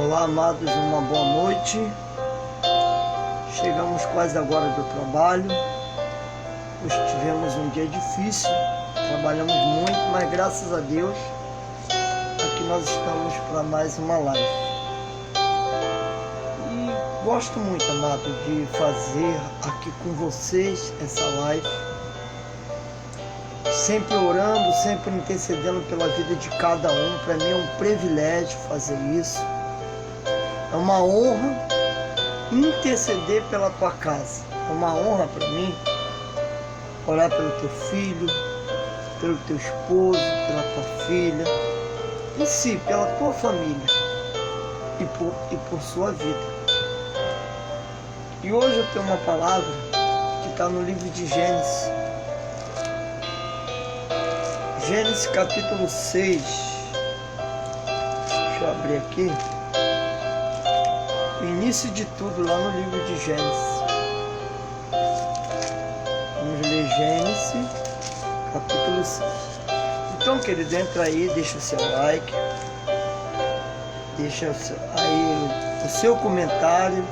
Olá, amados, uma boa noite. Chegamos quase agora do trabalho. Hoje tivemos um dia difícil, trabalhamos muito, mas graças a Deus aqui nós estamos para mais uma live. E gosto muito, amado, de fazer aqui com vocês essa live, sempre orando, sempre intercedendo pela vida de cada um. Para mim é um privilégio fazer isso. É uma honra interceder pela tua casa. É uma honra para mim orar pelo teu filho, pelo teu esposo, pela tua filha, em si, pela tua família e por sua vida. E hoje eu tenho uma palavra que está no livro de Gênesis. Gênesis capítulo 6. Deixa eu abrir aqui. O início de tudo lá no livro de Gênesis. Vamos ler Gênesis capítulo 6. Então, querido, entra aí, deixa o seu like, deixa aí o seu comentário,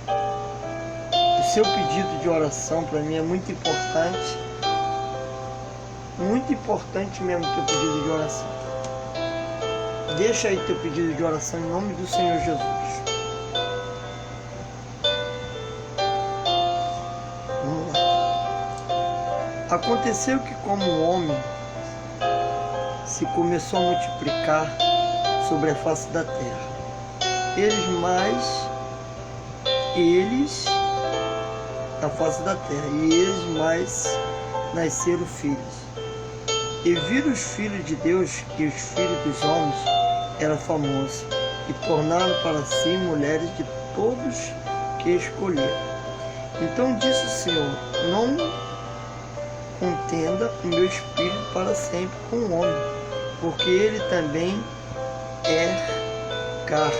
o seu pedido de oração. Para mim é muito importante. Muito importante mesmo teu pedido de oração. Deixa aí teu pedido de oração em nome do Senhor Jesus. Vamos lá. Aconteceu que, como um homem se começou a multiplicar sobre a face da terra, eles na face da terra, e eles mais nasceram filhos. E viram os filhos de Deus que os filhos dos homens eram famosos, e tornaram para si mulheres de todos que escolheram. Então disse o Senhor: não contenda o meu espírito para sempre com o homem, porque ele também é carne.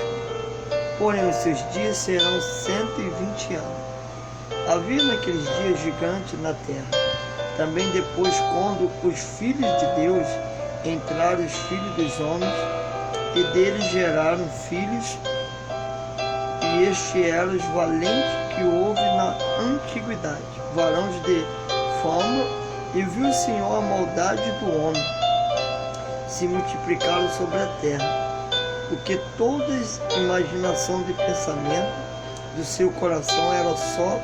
Porém os seus dias serão 120 anos. Havia naqueles dias gigantes na terra. Também depois, quando os filhos de Deus entraram, os filhos dos homens, e deles geraram filhos, e este eram os valentes que houve na antiguidade, varões de fama, e viu o Senhor a maldade do homem se multiplicaram sobre a terra, porque toda imaginação de pensamento do seu coração era só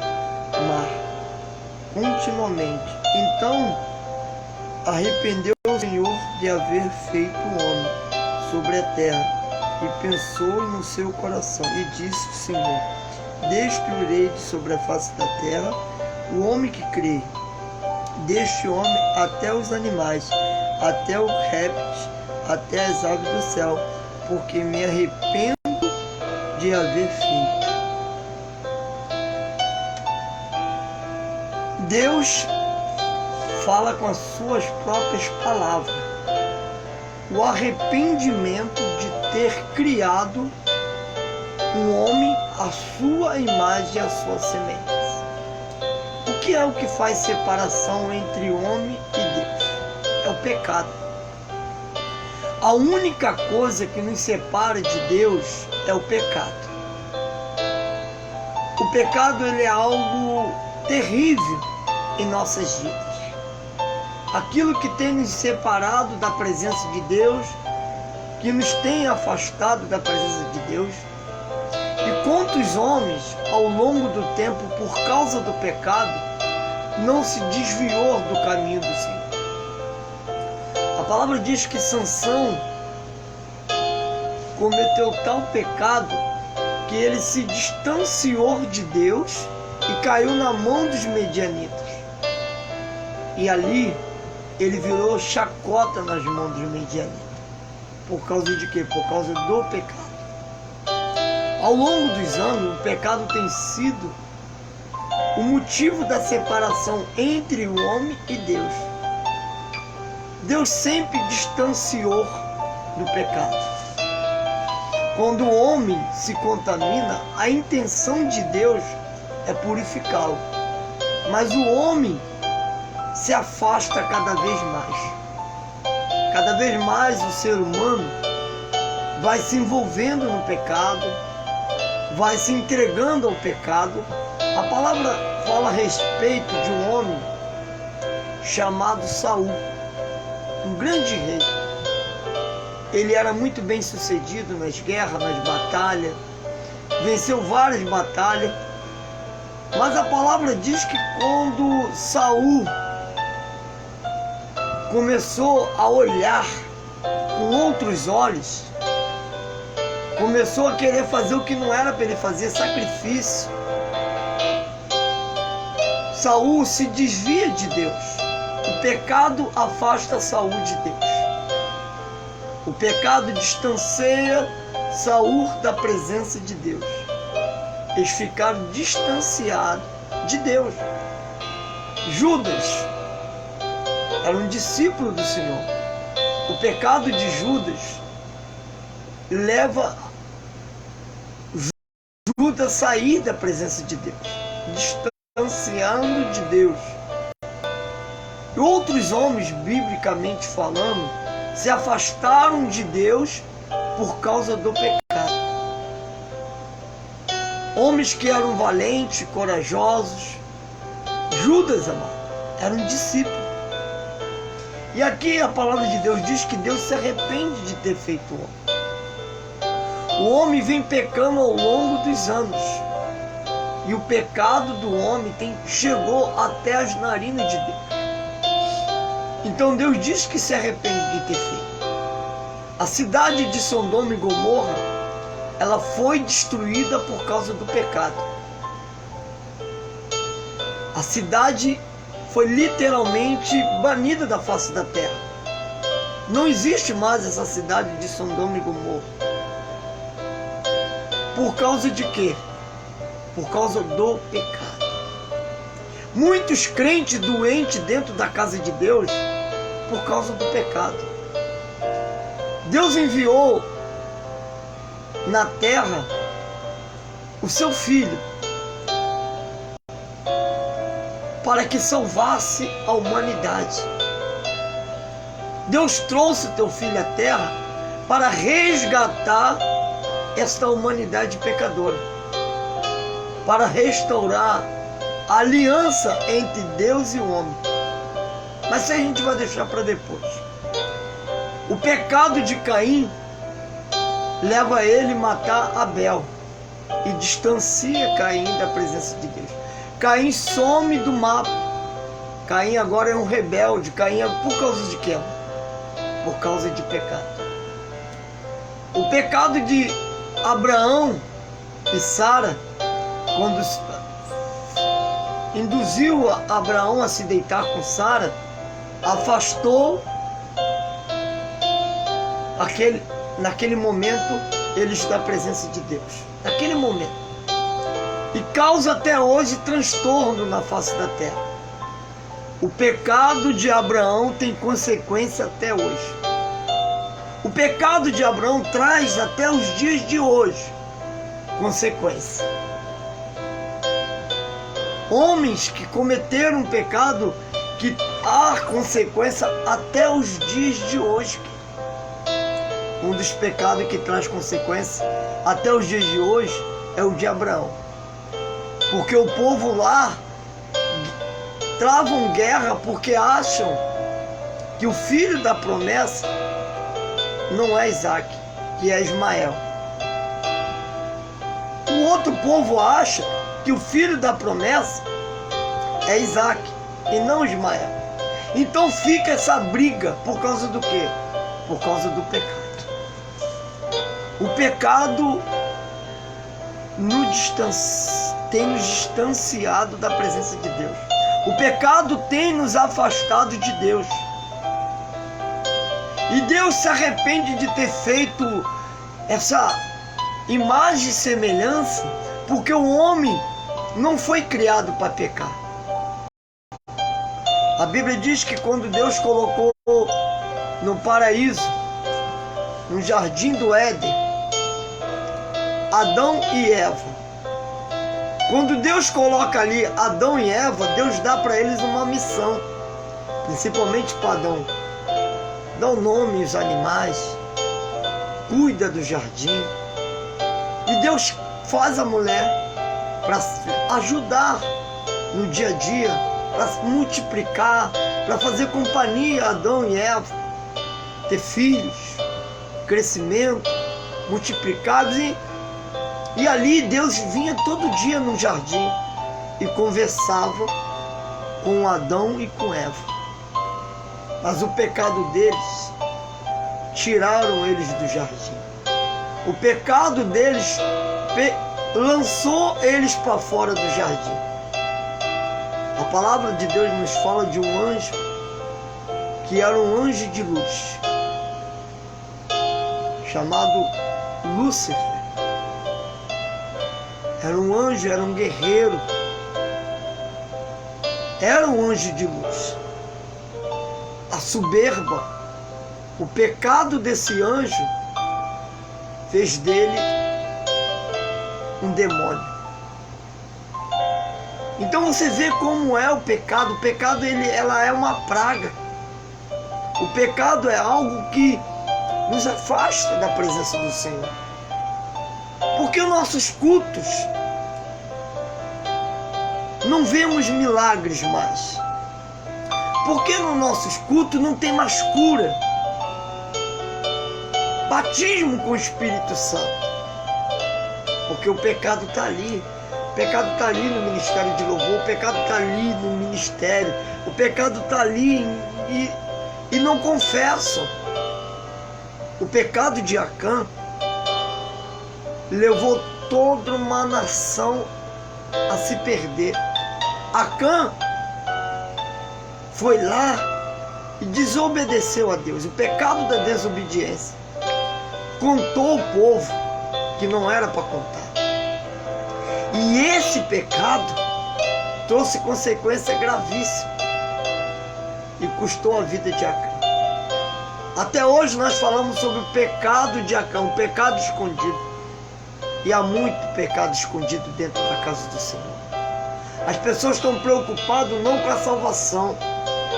mar, continuamente. Então arrependeu o Senhor de haver feito o homem sobre a terra, e pensou no seu coração, e disse o Senhor: destruirei de sobre a face da terra o homem que crê, deste homem até os animais, até os répteis, até as aves do céu, porque me arrependo de haver feito. Deus fala com as suas próprias palavras o arrependimento de ter criado um homem à sua imagem e à sua semelhança. O que é o que faz separação entre o homem e Deus? É o pecado. A única coisa que nos separa de Deus é o pecado. O pecado, ele é algo terrível em nossas vidas. Aquilo que tem nos separado da presença de Deus, que nos tem afastado da presença de Deus. E quantos homens, ao longo do tempo, por causa do pecado, não se desviou do caminho do Senhor. A palavra diz que Sansão cometeu tal pecado que ele se distanciou de Deus e caiu na mão dos medianitas. E ali ele virou chacota nas mãos dos medianitas. Por causa de quê? Por causa do pecado. Ao longo dos anos, o pecado tem sido o motivo da separação entre o homem e Deus. Deus sempre distanciou do pecado. Quando o homem se contamina, a intenção de Deus é purificá-lo. Mas o homem se afasta cada vez mais. Cada vez mais o ser humano vai se envolvendo no pecado, vai se entregando ao pecado. A palavra fala a respeito de um homem chamado Saul, um grande rei. Ele era muito bem sucedido nas guerras, nas batalhas, venceu várias batalhas, mas a palavra diz que quando Saul começou a olhar com outros olhos, começou a querer fazer o que não era para ele fazer, sacrifício. Saul se desvia de Deus. O pecado afasta Saul de Deus. O pecado distancia Saul da presença de Deus. Eles ficaram distanciados de Deus. Judas era um discípulo do Senhor. O pecado de Judas leva Judas a sair da presença de Deus, distanciando de Deus. E outros homens, biblicamente falando, se afastaram de Deus por causa do pecado. Homens que eram valentes, corajosos. Judas, amado, era um discípulo. E aqui a palavra de Deus diz que Deus se arrepende de ter feito o homem. O homem vem pecando ao longo dos anos. E o pecado do homem chegou até as narinas de Deus. Então Deus diz que se arrepende de ter feito. A cidade de Sodoma e Gomorra, ela foi destruída por causa do pecado. A cidade foi literalmente banida da face da terra. Não existe mais essa cidade de Sodoma e Gomorra. Por causa de quê? Por causa do pecado. Muitos crentes doentes dentro da casa de Deus por causa do pecado. Deus enviou na terra o seu filho para que salvasse a humanidade. Deus trouxe o teu filho à terra para resgatar esta humanidade pecadora, para restaurar a aliança entre Deus e o homem. Mas isso a gente vai deixar para depois. O pecado de Caim leva ele a matar Abel e distancia Caim da presença de Deus. Caim some do mapa. Caim agora é um rebelde. Caim é por causa de quê? Por causa de pecado. O pecado de Abraão e Sara, quando induziu Abraão a se deitar com Sara, afastou naquele momento eles da presença de Deus. Naquele momento. E causa até hoje transtorno na face da terra. O pecado de Abraão tem consequência até hoje. O pecado de Abraão traz até os dias de hoje consequência. Homens que cometeram um pecado que há consequência até os dias de hoje. Um dos pecados que traz consequência até os dias de hoje é o de Abraão. Porque o povo lá travam guerra porque acham que o filho da promessa não é Isaac, que é Ismael. O outro povo acha que o filho da promessa é Isaac e não Ismael. Então fica essa briga por causa do quê? Por causa do pecado. O pecado tem nos distanciado da presença de Deus. O pecado tem nos afastado de Deus. E Deus se arrepende de ter feito essa imagem e semelhança, porque o homem não foi criado para pecar. A Bíblia diz que quando Deus colocou no paraíso, no jardim do Éden, Adão e Eva. Quando Deus coloca ali Adão e Eva, Deus dá para eles uma missão, principalmente para Adão. Dá o nome aos animais, cuida do jardim. E Deus faz a mulher para ajudar no dia a dia, para multiplicar, para fazer companhia a Adão e Eva, ter filhos, crescimento, multiplicados. E ali Deus vinha todo dia no jardim e conversava com Adão e com Eva. Mas o pecado deles tiraram eles do jardim. O pecado deles lançou eles para fora do jardim. A palavra de Deus nos fala de um anjo que era um anjo de luz, chamado Lúcifer. Era um anjo, era um guerreiro, era um anjo de luz. A soberba, o pecado desse anjo fez dele um demônio. Então você vê como é o pecado. O pecado ela é uma praga. O pecado é algo que nos afasta da presença do Senhor. Porque os nossos cultos não vemos milagres mais. Porque nos nossos cultos não tem mais cura, batismo com o Espírito Santo. Porque o pecado está ali. O pecado está ali no ministério de louvor. O pecado está ali no ministério. O pecado está ali e não confessam. O pecado de Acã levou toda uma nação a se perder. Acã foi lá e desobedeceu a Deus. O pecado da desobediência contou o povo que não era para contar. E esse pecado trouxe consequência gravíssima e custou a vida de Acã. Até hoje nós falamos sobre o pecado de Acã, o pecado escondido. E há muito pecado escondido dentro da casa do Senhor. As pessoas estão preocupadas não com a salvação,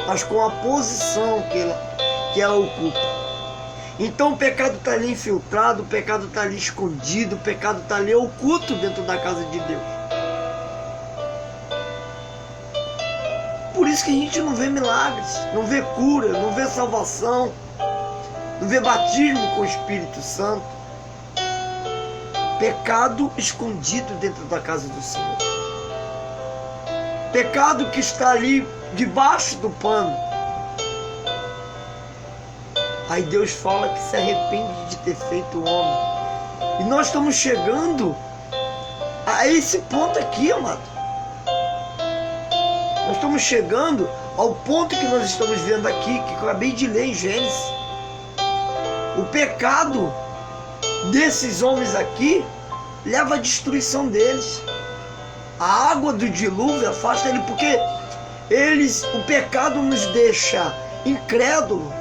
mas com a posição que ela ocupa. Então o pecado está ali infiltrado, o pecado está ali escondido, o pecado está ali oculto dentro da casa de Deus. Por isso que a gente não vê milagres, não vê cura, não vê salvação, não vê batismo com o Espírito Santo. Pecado escondido dentro da casa do Senhor. Pecado que está ali debaixo do pano. Aí Deus fala que se arrepende de ter feito o homem. E nós estamos chegando a esse ponto aqui, amado. Nós estamos chegando ao ponto que nós estamos vendo aqui, que eu acabei de ler em Gênesis. O pecado desses homens aqui leva à destruição deles. A água do dilúvio afasta ele, porque o pecado nos deixa incrédulo,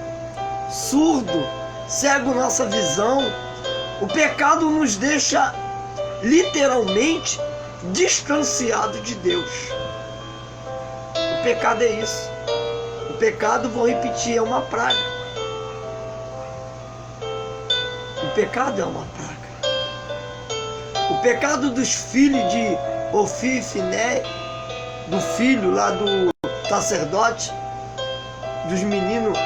surdo, cego nossa visão. O pecado nos deixa literalmente distanciado de Deus. O pecado é isso. O pecado, vou repetir, é uma praga. O pecado é uma praga. O pecado dos filhos de Ofni e Finéia, do filho lá do sacerdote, dos meninos,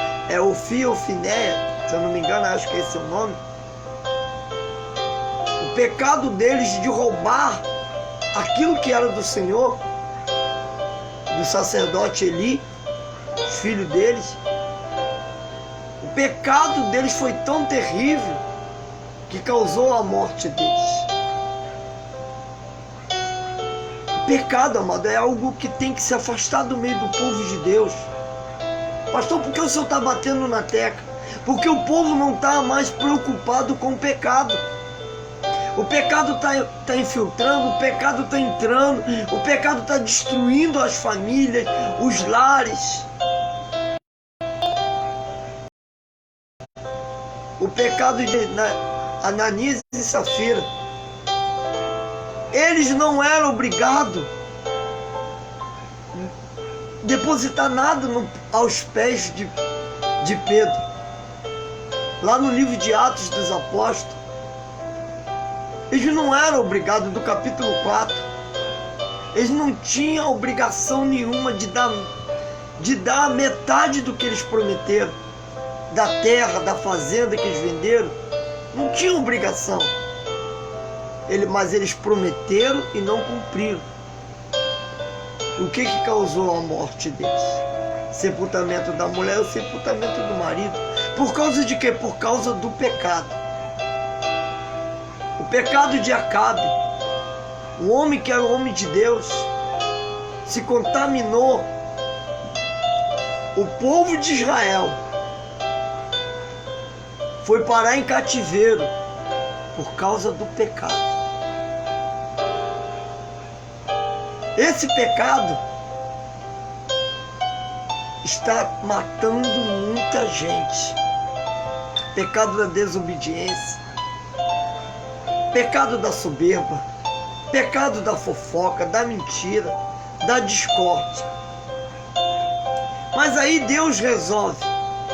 Ofni ou Finéia, se eu não me engano, acho que esse é o nome. O pecado deles de roubar aquilo que era do Senhor, do sacerdote Eli, filho deles. O pecado deles foi tão terrível que causou a morte deles. O pecado, amado, é algo que tem que se afastar do meio do povo de Deus. Pastor, por que o senhor está batendo na tecla? Porque o povo não está mais preocupado com o pecado. O pecado está infiltrando, o pecado está entrando, o pecado está destruindo as famílias, os lares. O pecado de Ananias e Safira. Eles não eram obrigados a depositar nada aos pés de Pedro. lá no livro de Atos dos Apóstolos, eles não eram obrigados, do capítulo 4, eles não tinham obrigação nenhuma de dar metade do que eles prometeram, da terra, da fazenda que eles venderam, não tinham obrigação. Mas eles prometeram e não cumpriram. O que causou a morte deles? Sepultamento da mulher e o sepultamento do marido. Por causa de quê? Por causa do pecado. O pecado de Acabe. O homem que era o homem de Deus se contaminou. O povo de Israel foi parar em cativeiro por causa do pecado. Esse pecado está matando muita gente. Pecado da desobediência, pecado da soberba, pecado da fofoca, da mentira, da discórdia. Mas aí Deus resolve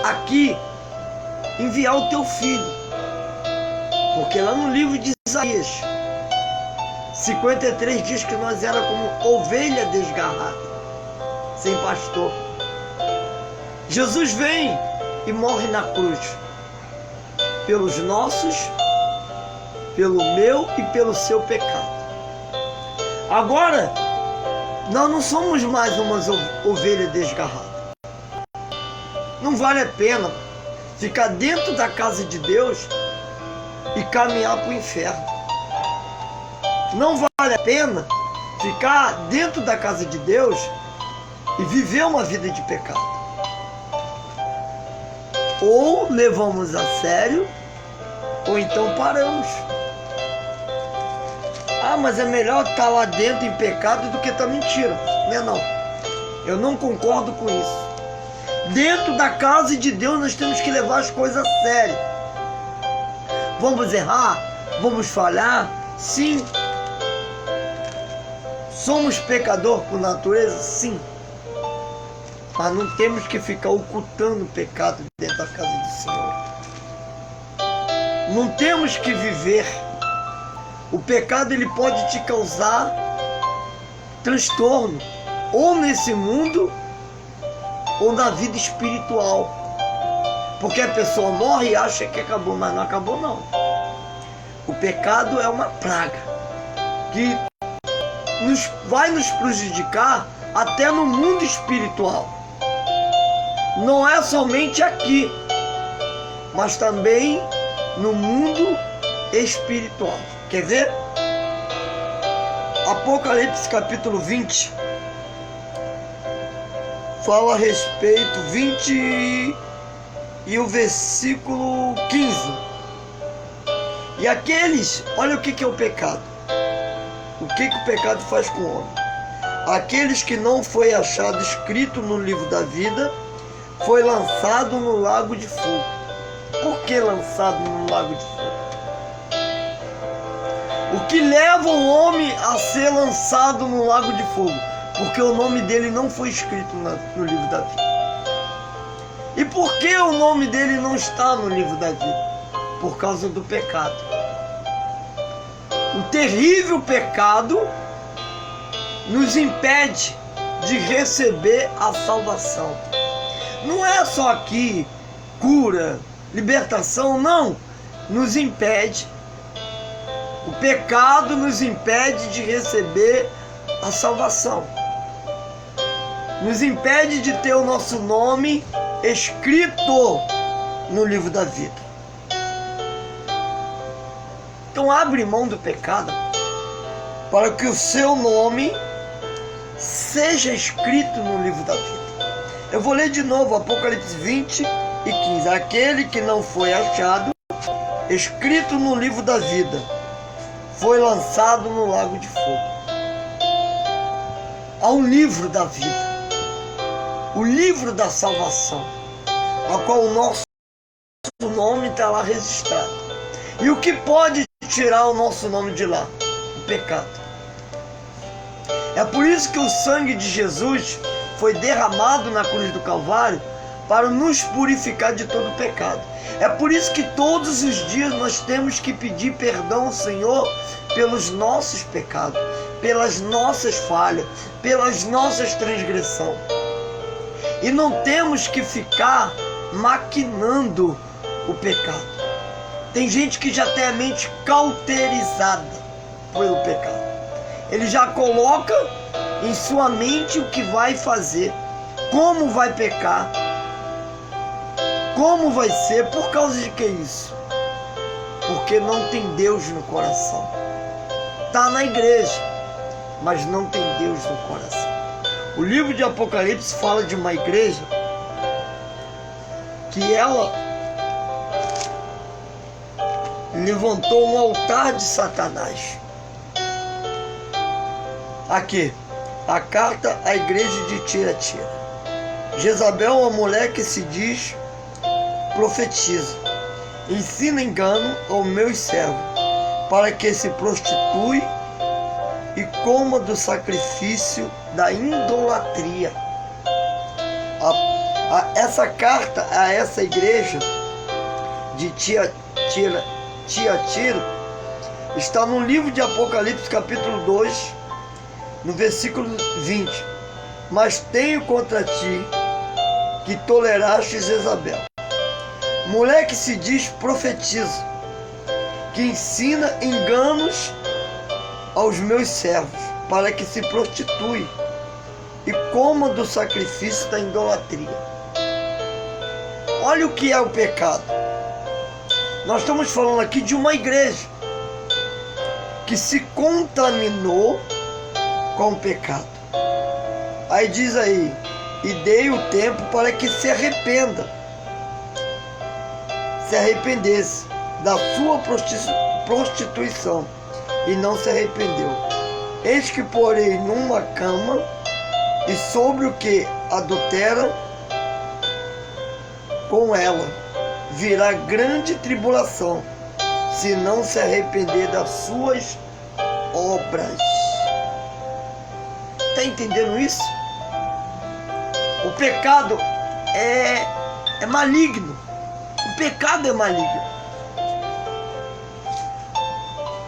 aqui enviar o teu filho, porque lá no livro de Isaías 53 diz que nós era como ovelha desgarrada, sem pastor. Jesus vem e morre na cruz pelos nossos, pelo meu e pelo seu pecado. Agora nós não somos mais umas ovelhas desgarradas. Não vale a pena ficar dentro da casa de Deus e caminhar para o inferno. Não vale a pena ficar dentro da casa de Deus e viver uma vida de pecado. Ou levamos a sério, ou então paramos. Ah, mas é melhor estar lá dentro em pecado do que estar mentira. Não é não. Eu não concordo com isso. Dentro da casa de Deus nós temos que levar as coisas a sério. Vamos errar? Vamos falhar? Sim. Somos pecadores por natureza? Sim. Mas não temos que ficar ocultando o pecado dentro da casa do Senhor. Não temos que viver. O pecado ele pode te causar transtorno, ou nesse mundo, ou na vida espiritual. Porque a pessoa morre e acha que acabou, mas não acabou não. O pecado é uma praga que vai nos prejudicar até no mundo espiritual. Não é somente aqui, mas também no mundo espiritual. Quer ver? Apocalipse capítulo 20 fala a respeito, 20 e o versículo 15. E aqueles, olha o que é o pecado. O que o pecado faz com o homem? Aqueles que não foi achado escrito no livro da vida, foi lançado no lago de fogo. Por que lançado no lago de fogo? O que leva o homem a ser lançado no lago de fogo? Porque o nome dele não foi escrito no livro da vida. E por que o nome dele não está no livro da vida? Por causa do pecado. O terrível pecado nos impede de receber a salvação. Não é só aqui cura, libertação, não. Nos impede. O pecado nos impede de receber a salvação. Nos impede de ter o nosso nome escrito no livro da vida. Então abre mão do pecado para que o seu nome seja escrito no livro da vida. Eu vou ler de novo Apocalipse 20 e 15. Aquele que não foi achado escrito no livro da vida foi lançado no lago de fogo. Há um livro da vida, o livro da salvação, a qual o nosso nome está lá registrado. E o que pode tirar o nosso nome de lá? O pecado. É por isso que o sangue de Jesus foi derramado na cruz do Calvário para nos purificar de todo pecado. É por isso que todos os dias nós temos que pedir perdão ao Senhor pelos nossos pecados, pelas nossas falhas, pelas nossas transgressões. E não temos que ficar maquinando o pecado. Tem gente que já tem a mente cauterizada pelo pecado. Ele já coloca em sua mente o que vai fazer, como vai pecar, como vai ser. Por causa de que isso? Porque não tem Deus no coração. Está na igreja, mas não tem Deus no coração. O livro de Apocalipse fala de uma igreja que ela levantou um altar de Satanás. Aqui, a carta à igreja de Tiatira. Jezabel é uma mulher que se diz profetiza, ensina engano aos meus servos, para que se prostitui e coma do sacrifício da idolatria. Essa carta a essa igreja de Tiatira está no livro de Apocalipse, capítulo 2, no versículo 20. Mas tenho contra ti que toleraste Jezabel, mulher que se diz profetiza, que ensina enganos aos meus servos, para que se prostitui e coma do sacrifício da idolatria. Olha o que é o pecado. Nós estamos falando aqui de uma igreja que se contaminou com o pecado. Aí diz aí, e dei o tempo para que se arrependesse da sua prostituição, e não se arrependeu. Eis que porei numa cama, e sobre o que adultera com ela virá grande tribulação, se não se arrepender das suas obras. Está entendendo isso? O pecado é maligno. O pecado é maligno.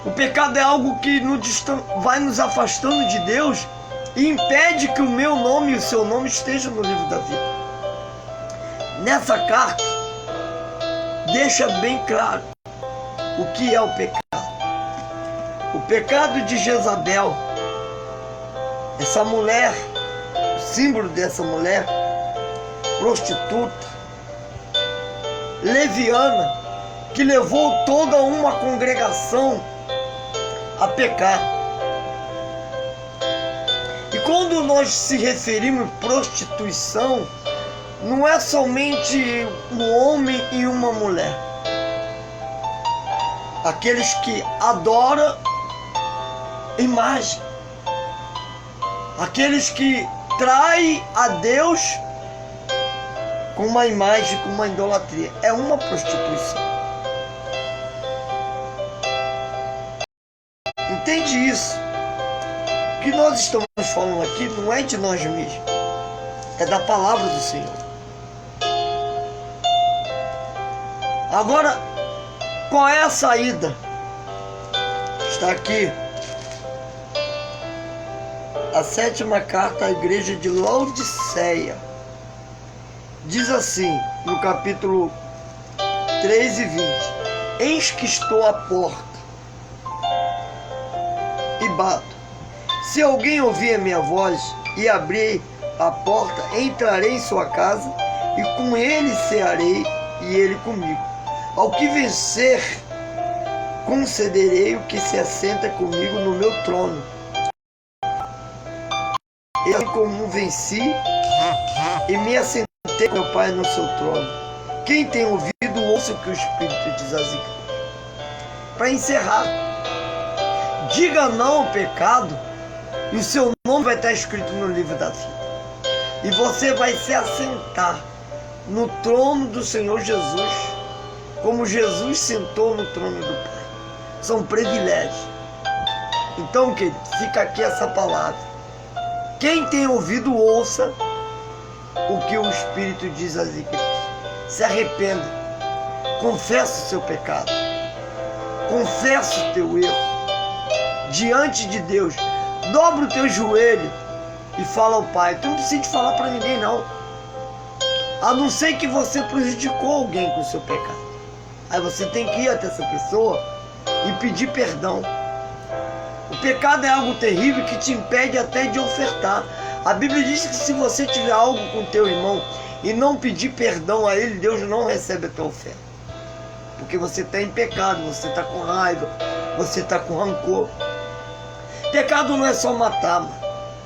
O pecado é algo que vai nos afastando de Deus e impede que o meu nome e o seu nome estejam no livro da vida. Nessa carta, deixa bem claro o que é o pecado. O pecado de Jezabel, essa mulher, o símbolo dessa mulher, prostituta, leviana, que levou toda uma congregação a pecar. E quando nós se referimos à prostituição, não é somente um homem e uma mulher. Aqueles que adoram imagem, aqueles que traem a Deus com uma imagem, com uma idolatria, é uma prostituição. Entende isso? O que nós estamos falando aqui não é de nós mesmos, é da palavra do Senhor. Agora, qual é a saída? Está aqui a 7ª carta à igreja de Laodiceia. Diz assim, no capítulo 3 e 20: Eis que estou à porta e bato. Se alguém ouvir a minha voz e abrir a porta, entrarei em sua casa e com ele cearei e ele comigo. Ao que vencer, concederei o que se assenta comigo no meu trono. Eu como venci e me assentei com meu Pai no seu trono. Quem tem ouvido, ouça o que o Espírito diz às igrejas. Para encerrar, diga não ao pecado e o seu nome vai estar escrito no livro da vida. E você vai se assentar no trono do Senhor Jesus, como Jesus sentou no trono do Pai. São privilégios. Então, querido, fica aqui essa palavra. Quem tem ouvido, ouça o que o Espírito diz às igrejas. Se arrependa. confessa o seu pecado, confessa o teu erro diante de Deus, dobra o teu joelho e fala ao Pai. Tu não precisa de falar para ninguém não, a não ser que você prejudicou alguém com o seu pecado. Aí você tem que ir até essa pessoa e pedir perdão. O pecado é algo terrível que te impede até de ofertar. A Bíblia diz que se você tiver algo com teu irmão e não pedir perdão a ele, Deus não recebe a tua oferta. Porque você está em pecado, você está com raiva, você está com rancor. Pecado não é só matar,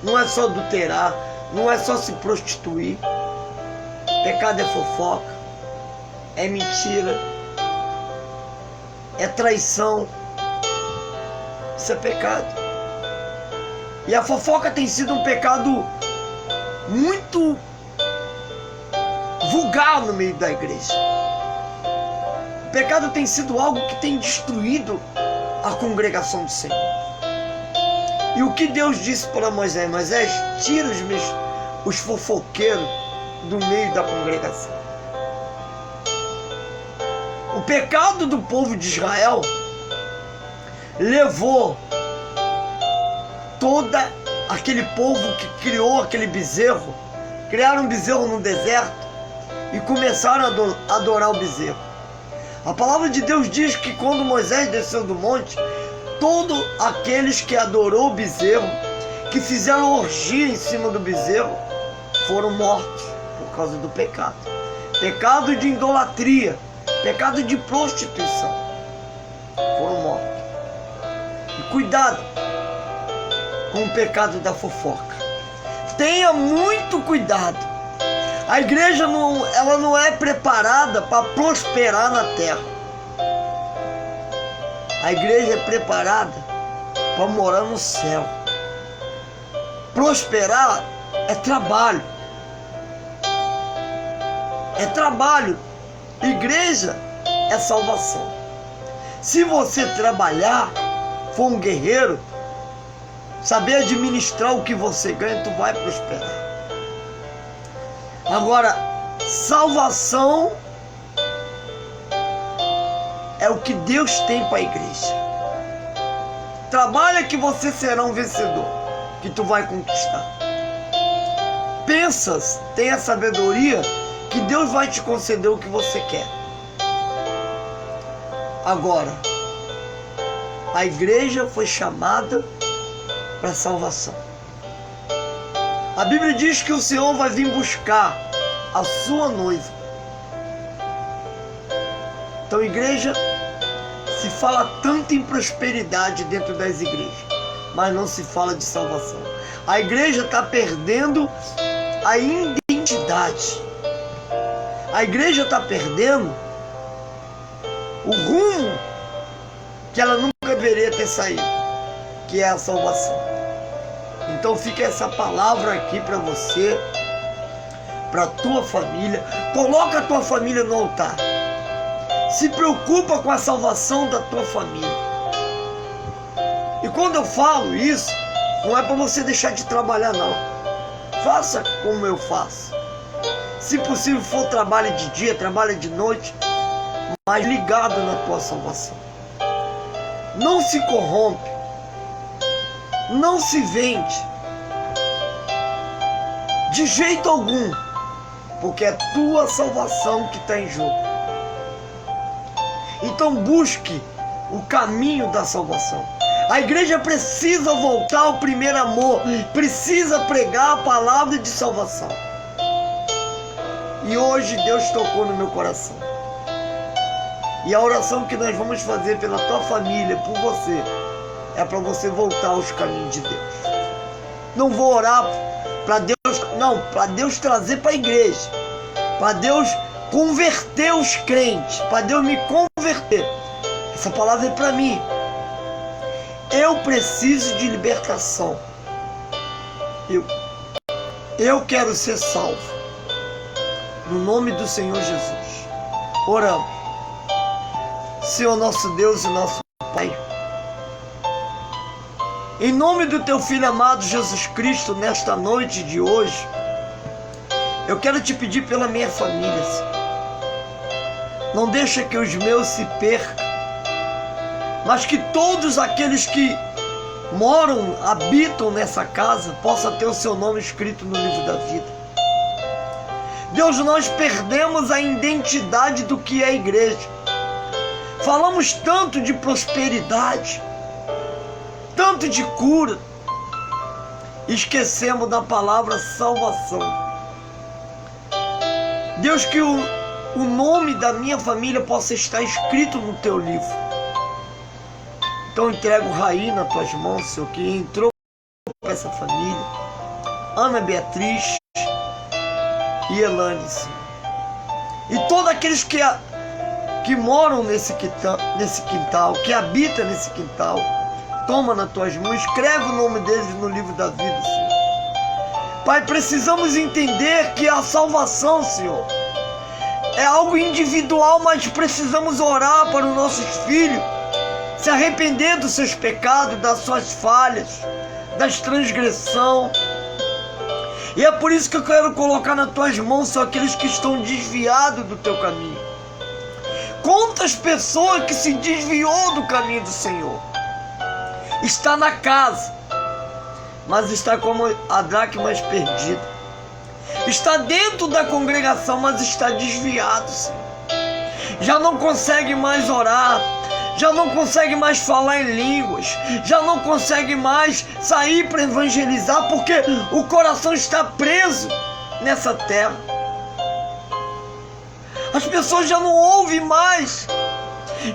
não é só adulterar, não é só se prostituir. Pecado é fofoca, é mentira, é traição. Isso é pecado. E a fofoca tem sido um pecado muito vulgar no meio da igreja. O pecado tem sido algo que tem destruído a congregação do Senhor. E o que Deus disse para Moisés? Moisés, tira os fofoqueiros do meio da congregação. O pecado do povo de Israel levou todo aquele povo que criou aquele bezerro, criaram um bezerro no deserto e começaram a adorar o bezerro. A palavra de Deus diz que quando Moisés desceu do monte, todos aqueles que adorou o bezerro, que fizeram orgia em cima do bezerro, foram mortos por causa do pecado. Pecado de idolatria, pecado de prostituição, foram mortos. E cuidado com o pecado da fofoca. Tenha muito cuidado. A igreja ela não é preparada para prosperar na terra. A igreja é preparada para morar no céu. Prosperar é trabalho. É trabalho. Igreja é salvação. Se você trabalhar, for um guerreiro, saber administrar o que você ganha, tu vai prosperar. Agora, salvação é o que Deus tem para a igreja. Trabalha que você será um vencedor, que tu vai conquistar. Pensas, tenha sabedoria, que Deus vai te conceder o que você quer. Agora, a igreja foi chamada para salvação. A Bíblia diz que o Senhor vai vir buscar a sua noiva. Então, igreja, se fala tanto em prosperidade dentro das igrejas, mas não se fala de salvação. A igreja está perdendo a identidade. A igreja está perdendo o rumo que ela nunca deveria ter saído, que é a salvação. Então fica essa palavra aqui para você, para a tua família. Coloca a tua família no altar. Se preocupa com a salvação da tua família. E quando eu falo isso, não é para você deixar de trabalhar não. Faça como eu faço. Se possível for, trabalhe de dia, trabalhe de noite, mas ligado na tua salvação. Não se corrompe. Não se vende de jeito algum, porque é tua salvação que está em jogo. Então busque o caminho da salvação. A igreja precisa voltar ao primeiro amor, precisa pregar a palavra de salvação. E hoje Deus tocou no meu coração. E a oração que nós vamos fazer pela tua família, por você, é para você voltar aos caminhos de Deus. Não vou orar para Deus, não, para Deus trazer para a igreja, para Deus converter os crentes, para Deus me converter. Essa palavra é para mim. Eu preciso de libertação. Eu quero ser salvo. No nome do Senhor Jesus. Oramos. Senhor nosso Deus e nosso Pai, em nome do teu Filho amado Jesus Cristo, nesta noite de hoje, eu quero te pedir pela minha família, Senhor. Não deixa que os meus se percam, mas que todos aqueles que moram, habitam nessa casa, possam ter o seu nome escrito no livro da vida. Deus, nós perdemos a identidade do que é a igreja. Falamos tanto de prosperidade, tanto de cura, esquecemos da palavra salvação. Deus, que o nome da minha família possa estar escrito no teu livro. Então entrego Raí nas tuas mãos, Senhor, que entrou para essa família, Ana Beatriz e Elane, Senhor. E todos aqueles que moram nesse quintal, que habitam nesse quintal, toma nas tuas mãos, escreve o nome deles no livro da vida, Senhor. Pai, precisamos entender que a salvação, Senhor, é algo individual, mas precisamos orar para os nossos filhos se arrepender dos seus pecados, das suas falhas, das transgressões. E é por isso que eu quero colocar nas tuas mãos só aqueles que estão desviados do teu caminho. Quantas pessoas que se desviou do caminho do Senhor, está na casa, mas está como a dracma perdida, está dentro da congregação, mas está desviado, Senhor. Já não consegue mais orar, já não consegue mais falar em línguas, já não consegue mais sair para evangelizar, porque o coração está preso nessa terra. As pessoas já não ouvem mais,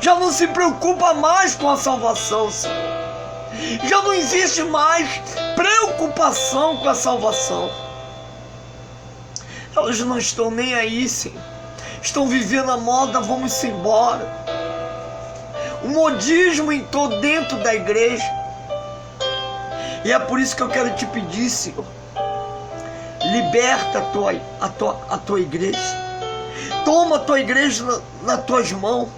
já não se preocupam mais com a salvação, Senhor. Já não existe mais preocupação com a salvação. Elas não estão nem aí, Senhor. Estão vivendo a moda, vamos embora. O modismo entrou dentro da igreja. E é por isso que eu quero te pedir, Senhor, liberta a tua igreja. Toma a tua igreja nas tuas mãos.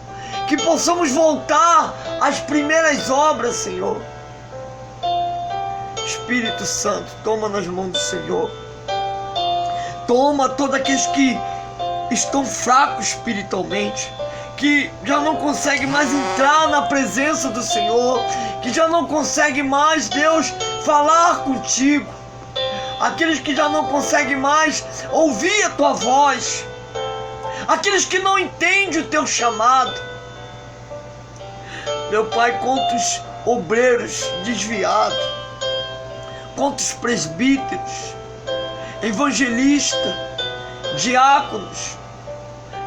Que possamos voltar às primeiras obras, Senhor. Espírito Santo, toma nas mãos do Senhor. Toma todos aqueles que estão fracos espiritualmente, que já não conseguem mais entrar na presença do Senhor, que já não conseguem mais, Deus, falar contigo. Aqueles que já não conseguem mais ouvir a tua voz. Aqueles que não entendem o teu chamado. Meu Pai, quantos obreiros desviados, quantos presbíteros, evangelistas, diáconos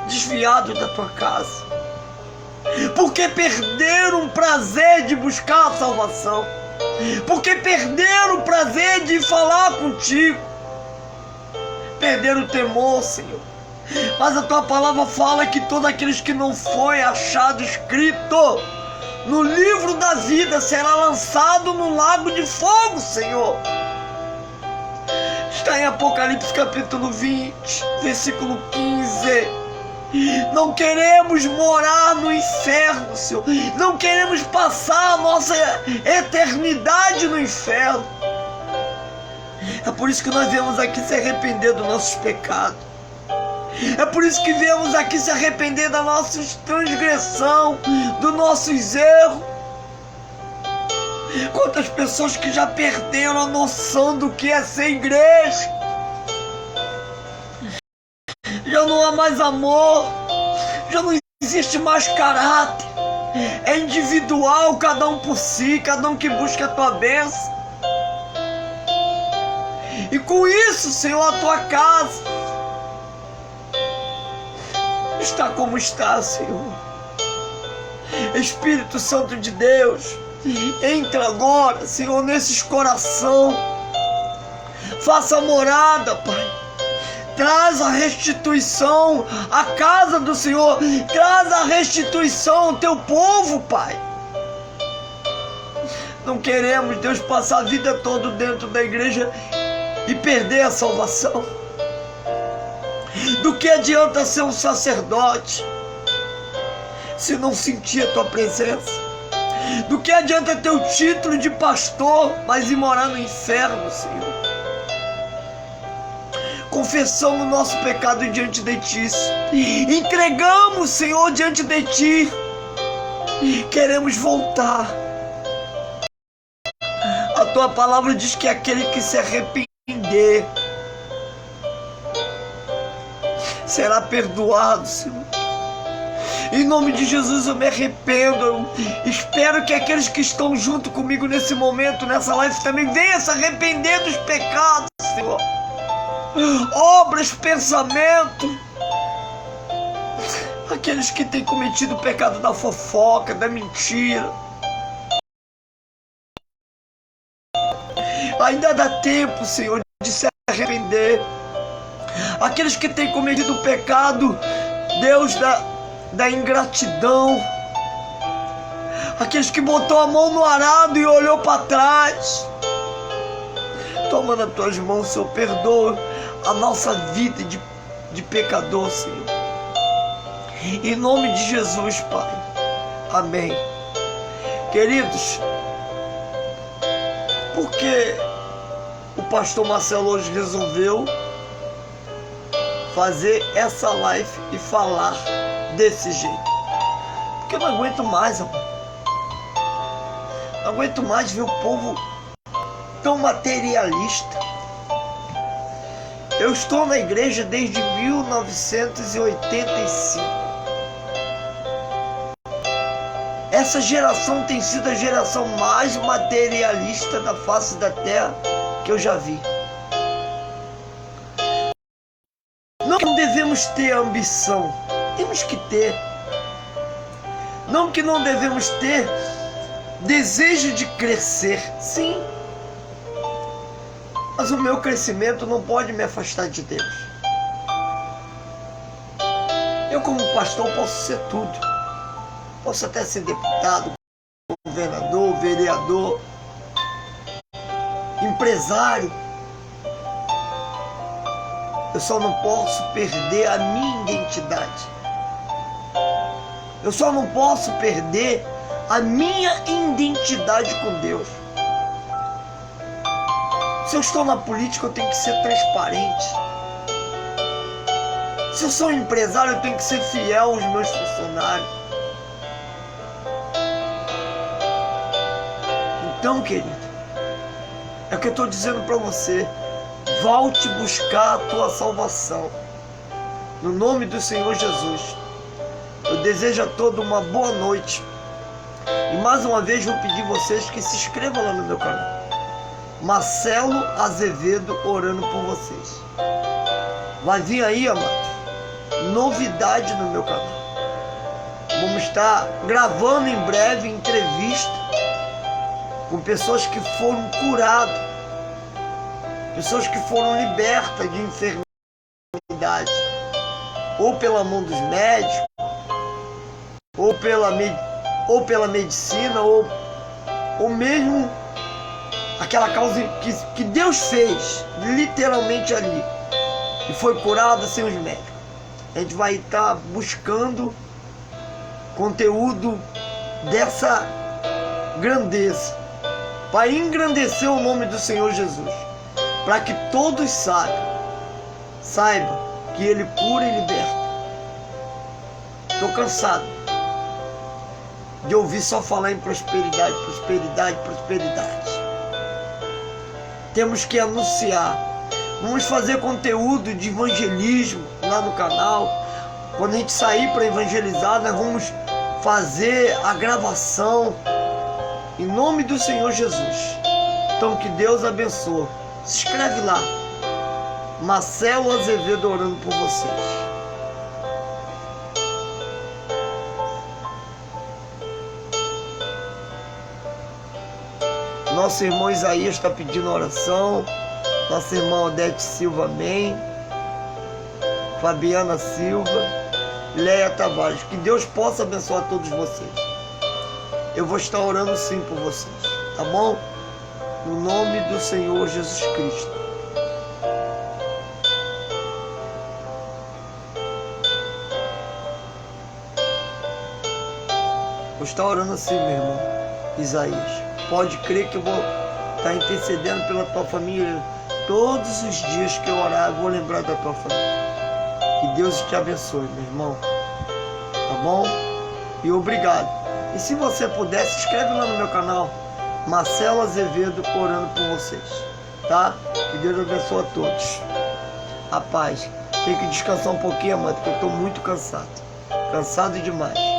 desviados da tua casa, porque perderam o prazer de buscar a salvação, porque perderam o prazer de falar contigo, perderam o temor, Senhor. Mas a tua palavra fala que todos aqueles que não foi achado escrito no livro da vida será lançado no lago de fogo, Senhor. Está em Apocalipse capítulo 20, versículo 15. Não queremos morar no inferno, Senhor. Não queremos passar a nossa eternidade no inferno. É por isso que nós viemos aqui se arrepender dos nossos pecados. É por isso que viemos aqui se arrepender da nossa transgressão, dos nossos erros. Quantas pessoas que já perderam a noção do que é ser igreja. Já não há mais amor, já não existe mais caráter. É individual, cada um por si, cada um que busca a tua bênção. E com isso, Senhor, a tua casa está como está, Senhor. Espírito Santo de Deus, entra agora, Senhor, nesses corações. Faça morada, Pai. Traz a restituição à casa do Senhor. Traz a restituição ao teu povo, Pai. Não queremos, Deus, passar a vida toda dentro da igreja e perder a salvação. Do que adianta ser um sacerdote se não sentir a tua presença? Do que adianta ter o título de pastor, mas ir morar no inferno, Senhor? confessamos o nosso pecado diante de Ti, entregamos, Senhor, diante de Ti, queremos voltar. A Tua palavra diz que aquele que se arrepender será perdoado, Senhor. Em nome de Jesus eu me arrependo. Eu espero que aqueles que estão junto comigo nesse momento, nessa live, também venham se arrepender dos pecados, Senhor. Obras, pensamento. Aqueles que têm cometido o pecado da fofoca, da mentira. Ainda dá tempo, Senhor, de se arrepender. Aqueles que têm cometido o pecado, Deus, da ingratidão. Aqueles que botou a mão no arado e olhou para trás. Toma nas Tuas mãos, Senhor, perdoa a nossa vida de pecador, Senhor. Em nome de Jesus, Pai. Amém. Queridos, por que o pastor Marcelo hoje resolveu fazer essa live e falar desse jeito? Porque eu não aguento mais, amor. Não aguento mais ver o povo tão materialista. Eu estou na igreja desde 1985. Essa geração tem sido a geração mais materialista da face da terra que eu já vi. Não que não devemos ter ambição, temos que ter. Não que não devemos ter desejo de crescer, sim. Mas o meu crescimento não pode me afastar de Deus. Eu, como pastor, posso ser tudo. Posso até ser deputado, governador, vereador, empresário. Eu só não posso perder a minha identidade. Eu só não posso perder a minha identidade com Deus. Se eu estou na política, eu tenho que ser transparente. Se eu sou um empresário, eu tenho que ser fiel aos meus funcionários. Então, querido, é o que eu estou dizendo para você. Volte buscar a tua salvação. No nome do Senhor Jesus. Eu desejo a todos uma boa noite. E mais uma vez vou pedir a vocês que se inscrevam lá no meu canal. Marcelo Azevedo orando por vocês. Vai vir aí, amados, novidade no meu canal. Vamos estar gravando em breve entrevista com pessoas que foram curadas, pessoas que foram libertas de enfermidade, ou pela mão dos médicos, ou pela medicina, ou mesmo aquela causa que Deus fez literalmente ali e foi curada sem os médicos. A gente vai estar buscando conteúdo dessa grandeza para engrandecer o nome do Senhor Jesus, para que todos saibam que Ele cura e liberta. Estou cansado de ouvir só falar em prosperidade, prosperidade, prosperidade. Temos que anunciar. Vamos fazer conteúdo de evangelismo lá no canal. Quando a gente sair para evangelizar, nós vamos fazer a gravação em nome do Senhor Jesus. Então que Deus abençoe. Se inscreve lá. Marcelo Azevedo orando por vocês. Nosso irmão Isaías está pedindo oração. Nossa irmã Odete Silva, amém. Fabiana Silva. Leia Tavares. Que Deus possa abençoar todos vocês. Eu vou estar orando sim por vocês. Tá bom? No nome do Senhor Jesus Cristo. Vou estar orando assim, meu irmão Isaías. Pode crer que eu vou estar intercedendo pela tua família, Todos os dias que eu orar, eu vou lembrar da tua família. Que Deus te abençoe, meu irmão. Tá bom? E obrigado. E se você puder, se inscreve lá no meu canal, Marcelo Azevedo, orando por vocês. Tá? Que Deus abençoe a todos. A paz. Tem que descansar um pouquinho, mano, porque eu tô muito cansado. Cansado demais.